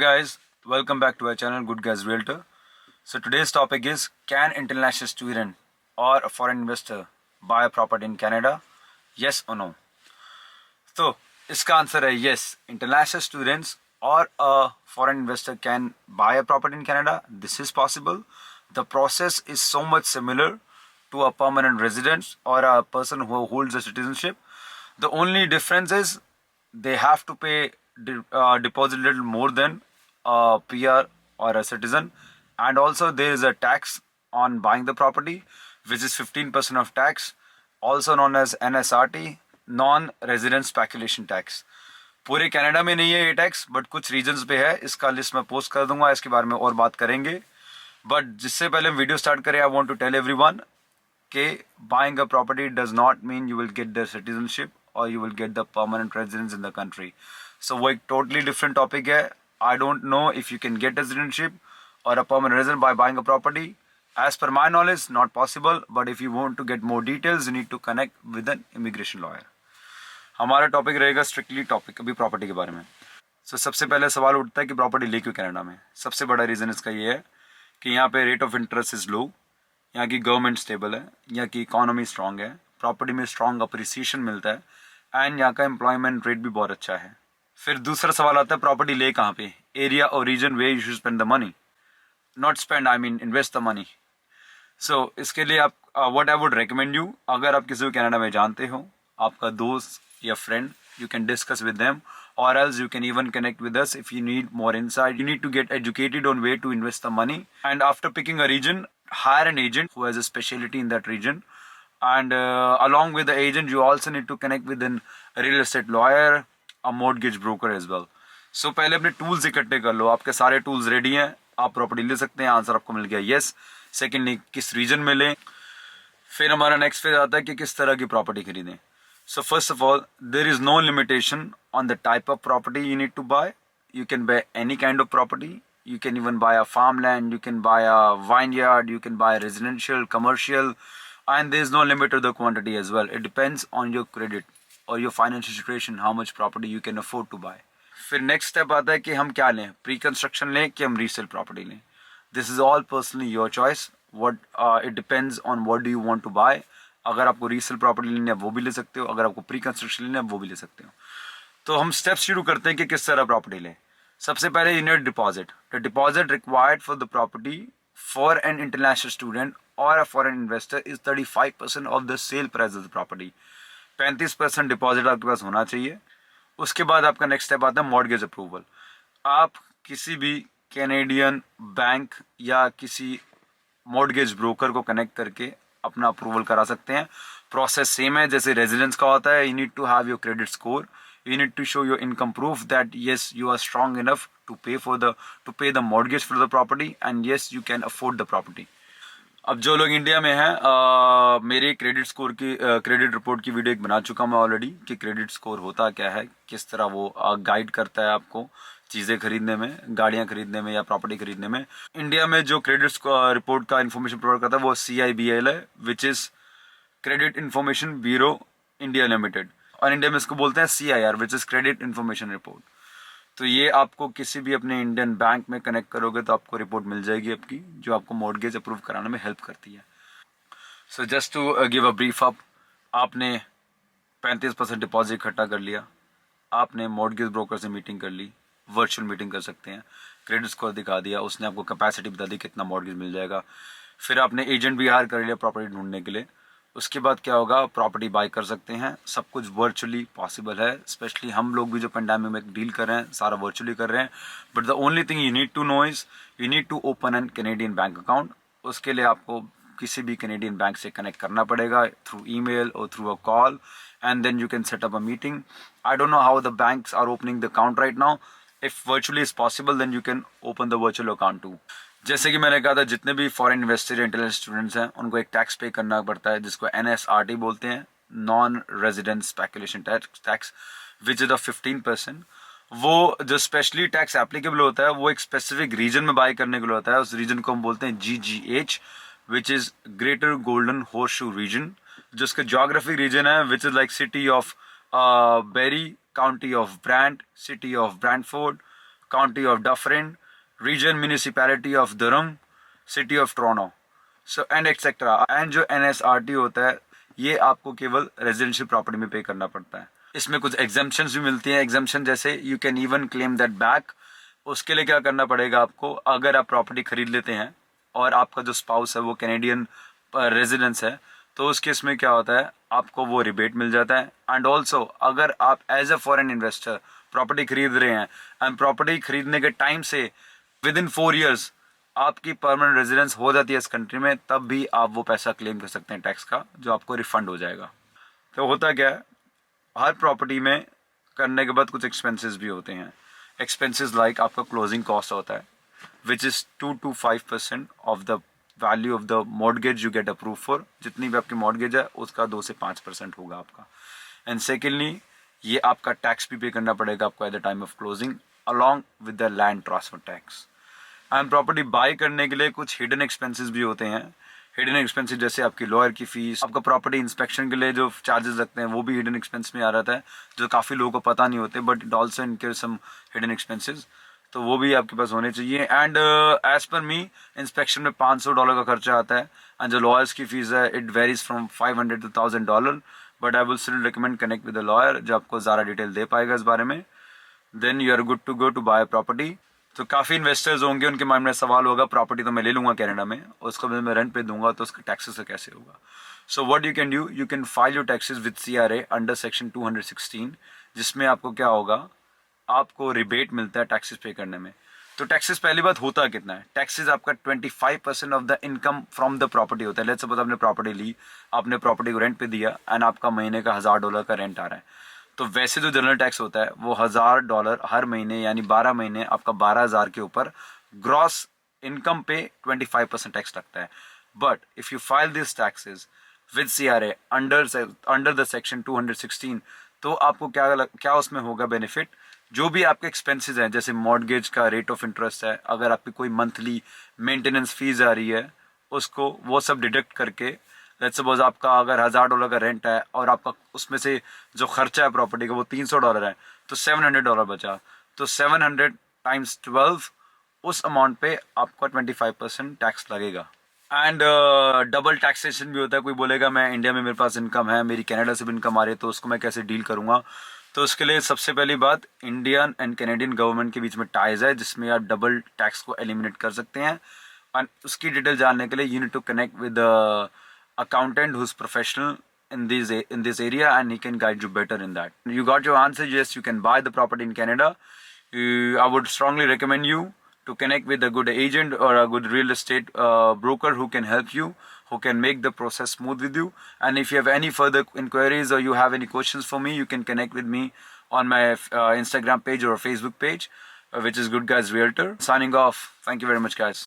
guys, welcome back to our channel Good Guys Realtor. So today's topic is, can international student or a foreign investor buy a property in Canada? Yes or no? तो इसका answer है yes. International students or a foreign investor can buy a property in Canada. This is possible. The process is so much similar to a permanent resident or a person who holds a citizenship. The only difference is they have to pay deposit a little more than a PR or a citizen, and also there is a tax on buying the property, which is 15% of tax, also known as NSRT, non resident speculation tax. पूरे Canada में नहीं है ये tax, but कुछ regions पे है. इसका list मैं पोस्ट कर दूंगा, इसके बारे में और बात करेंगे. बट जिससे पहले हम वीडियो स्टार्ट करें, I want to tell everyone कि buying a property does not mean you will get the citizenship और you will get the permanent residence in the country. So वो एक टोटली डिफरेंट टॉपिक है. I don't know if you can get a citizenship or a permanent resident by buying a property. As per my knowledge, not possible. But if you want to get more details, you need to connect with an immigration lawyer. हमारा topic रहेगा strictly topic अभी property के बारे में. सो सबसे पहले सवाल उठता है कि प्रॉपर्टी ले क्यों कनाडा में. सबसे बड़ा रीज़न इसका ये है कि यहाँ पे rate of interest is low, यहाँ की गवर्नमेंट स्टेबल है, यहाँ की इकोनॉमी स्ट्रांग है, प्रॉपर्टी में स्ट्रांग अप्रिसिएशन मिलता है, एंड यहाँ का एम्प्लॉयमेंट रेट भी बहुत अच्छा है. फिर दूसरा सवाल आता है प्रॉपर्टी ले कहाँ पे. एरिया और region way you should spend the money. Not spend, I mean invest the money. So इसके लिए आप what I would recommend you, अगर आप किसी को कनाडा में जानते हो, आपका दोस्त या friend, you can discuss with them, or else you can even connect with us if you need more insight. You need to get educated on where to invest the money, and after picking a region, hire an agent who has a specialty in that region, and along with the agent you also need to connect with a real estate lawyer, a mortgage broker as well. So पहले अपने tools इकट्ठे कर लो. आपके सारे tools ready हैं, आप property ले सकते हैं. आंसर आपको मिल गया यस. सेकेंडली किस रीजन में लें. फिर हमारा नेक्स्ट फेज आता है कि किस तरह की प्रॉपर्टी खरीदें. So first of all, there is no limitation on the type of property you need to buy. You can buy any kind of property. You can even buy a farmland, you can buy a vineyard, you can buy residential, commercial, and there is no limit to the quantity as well. It depends on your credit or your financial situation, how much property you can afford to buy. फिर next step आता है कि हम क्या लें, pre-construction लें कि हम resale property लें. This is all personally your choice. It depends on what do you want to buy. अगर आपको रीसेल प्रॉपर्टी लेनी है वो भी ले सकते हो, अगर आपको प्री कंस्ट्रक्शन लेना है वो भी ले सकते हो. तो हम स्टेप्स शुरू करते हैं कि किस तरह प्रॉपर्टी लें. सबसे पहले you need deposit. The deposit required for the property for an international student और a foreign investor is 35% of the sale price of the property. 35% deposit आपके पास होना चाहिए. उसके बाद आपका नेक्स्ट स्टेप आता है मॉर्गेज अप्रूवल. आप किसी भी कैनेडियन बैंक या किसी मॉर्गेज ब्रोकर को कनेक्ट करके अपना अप्रूवल करा सकते हैं. प्रोसेस सेम है जैसे रेजिडेंस का होता है. You need to have your credit score, you need to show your income proof that yes you are strong enough to pay the mortgage for the property, and yes you can afford the property. अब जो लोग India में हैं, मेरे credit score की credit report की video एक बना चुका मैं ऑलरेडी कि क्रेडिट स्कोर होता क्या है, किस तरह वो गाइड करता है आपको चीज़ें खरीदने में, गाड़ियाँ खरीदने में या प्रॉपर्टी खरीदने में. इंडिया में जो क्रेडिट रिपोर्ट का इन्फॉर्मेशन प्रोवाइड करता है वो CIBL है, which is credit information bureau India limited, और इंडिया में इसको बोलते हैं CIR, which is credit information report. तो ये आपको किसी भी अपने इंडियन बैंक में कनेक्ट करोगे तो आपको रिपोर्ट मिल जाएगी आपकी, जो आपको मॉर्गेज अप्रूव कराने में हेल्प करती है. So just to give a brief up, आपने 35% डिपॉजिट इकट्ठा कर लिया, आपने मॉर्गेज ब्रोकर से मीटिंग कर ली, वर्चुअल मीटिंग कर सकते हैं, क्रेडिट स्कोर दिखा दिया, उसने आपको कैपेसिटी बता दी कितना मॉर्गेज मिल जाएगा. फिर आपने एजेंट भी हायर कर लिया प्रॉपर्टी ढूंढने के लिए. उसके बाद क्या होगा, प्रॉपर्टी बाय कर सकते हैं. सब कुछ वर्चुअली पॉसिबल है. स्पेशली हम लोग भी जो पेंडेमिक में डील कर रहे हैं सारा वर्चुअली कर रहे हैं. But the only thing you need to know is you need to open an Canadian bank account. उसके लिए आपको किसी भी कैनेडियन बैंक से कनेक्ट करना पड़ेगा थ्रू ईमेल और through a call, and then you can set up a meeting. I don't know how the banks are opening the account right now. If virtually is possible, then you can open the virtual account too. जैसे कि मैंने कहा था, जितने भी foreign investor या international students हैं उनको एक टैक्स पे करना पड़ता है जिसको NSRT बोलते हैं, non resident speculation tax, which is 15%. वो जो स्पेशली टैक्स एप्लीकेबल होता है वो एक स्पेसिफिक रीजन में बाय करने के लिए होता है. उस रीजन को हम बोलते हैं GGH, which is Greater Golden Horseshoe region, जो उसका जोग्राफिक रीजन है, which is like city of Barrie, County of Brant, City of Brantford, County of Dufferin, Region Municipality of Durham, City of Toronto, so and etc. And जो NSRT होता है ये आपको केवल residential property में पे करना पड़ता है। इसमें कुछ एग्जाम्पशंस भी मिलती हैं। एग्जाम्पशन जैसे you can even claim that back. उसके लिए क्या करना पड़ेगा आपको, अगर आप प्रॉपर्टी खरीद लेते हैं और आपका जो स्पाउस है वो कैनेडियन रेजिडेंस है, तो उस केस में क्या होता है आपको वो रिबेट मिल जाता है। एंड ऑल्सो अगर आप as a foreign investor property खरीद रहे हैं एंड प्रॉपर्टी खरीदने के टाइम से विद इन 4 years आपकी परमानेंट रेजिडेंस हो जाती है इस कंट्री में, तब भी आप वो पैसा क्लेम कर सकते हैं टैक्स का, जो आपको रिफंड हो जाएगा। तो होता क्या है, हर प्रॉपर्टी में करने के बाद कुछ एक्सपेंसेस भी होते हैं। एक्सपेंसेस लाइक आपका क्लोजिंग कॉस्ट होता है which is 2 to 5% of the value of the mortgage you get approve for. जितनी भी आपकी मॉर्गेज है उसका 2 से 5% होगा आपका। एंड सेकेंडली ये आपका टैक्स भी पे करना पड़ेगा आपको at the time of closing along with the land transfer tax. And property bye करने के लिए कुछ हिडन एक्सपेंसेस भी होते हैं। हिडन एक्सपेंसेस जैसे आपकी लॉयर की फीस, आपका प्रॉपर्टी इंस्पेक्शन के लिए जो चार्जेस लगते हैं वो भी हिडन एक्सपेंस में आ रहता है, जो काफ़ी लोगों को पता नहीं होते, बट इट ऑल्सो इनके सम हिडन एक्सपेंसेस, तो वो भी आपके पास होने चाहिए। And as per me inspection में $500 का खर्चा आता है। एंड जो लॉयर्स की फीस है it varies from $500 to $1,000, but I will still recommend connect with the lawyer जो आपको ज़्यादा डिटेल दे पाएगा इस बारे में। Then you are good to go to buy property. तो काफ़ी इन्वेस्टर्स होंगे, उनके माइंड में सवाल होगा प्रॉपर्टी तो मैं ले लूँगा कनाडा में, उसको मैं रेंट पे दूंगा तो उसका टैक्सेस से कैसे होगा। So what you can do, you can file your taxes with CRA under section 216, जिसमें आपको क्या होगा, आपको रिबेट मिलता है टैक्सेस पे करने में। तो टैक्सेस पहली बात होता कितना है, टैक्सेस आपका 25% of the income from the property होता है। लेट्स सपोज आपने प्रॉपर्टी ली, आपने प्रॉपर्टी को रेंट पे दिया एंड आपका महीने का $1,000 का रेंट आ रहा है, तो वैसे जो जनरल टैक्स होता है वो $1,000 हर महीने यानी 12 महीने आपका 12,000 के ऊपर ग्रॉस इनकम पे 25% टैक्स लगता है। But if you file this taxes with CRA under the section 216, तो आपको क्या उसमें होगा बेनिफिट, जो भी आपके एक्सपेंसेस हैं जैसे मॉर्गेज का रेट ऑफ इंटरेस्ट है, अगर आपकी कोई मंथली मेंटेनेंस फीस आ रही है उसको वो सब डिडक्ट करके, लेट्स सपोज आपका अगर $1,000 का रेंट है और आपका उसमें से जो खर्चा है प्रॉपर्टी का वो $300 है, तो $700 बचा, तो 700 times 12 उस अमाउंट पे आपका 25% टैक्स लगेगा। एंड डबल टैक्सेशन भी होता है। कोई बोलेगा मैं इंडिया में मेरे पास इनकम है, मेरी कनाडा से भी इनकम आ रही है, तो उसको मैं कैसे डील करूँगा। तो उसके लिए सबसे पहली बात, इंडियन एंड कैनेडियन गवर्नमेंट के बीच में टाइज है जिसमें आप डबल टैक्स को एलिमिनेट कर सकते हैं। एंड उसकी डिटेल जानने के लिए you need to connect with accountant who's professional in this area, and he can guide you better in that. You got your answer. Yes, you can buy the property in Canada. I would strongly recommend you to connect with a good agent or a good real estate broker who can help you, who can make the process smooth with you. And if you have any further inquiries or you have any questions for me, you can connect with me on my Instagram page or Facebook page, which is Good Guys Realtor. Signing off. Thank you very much, guys.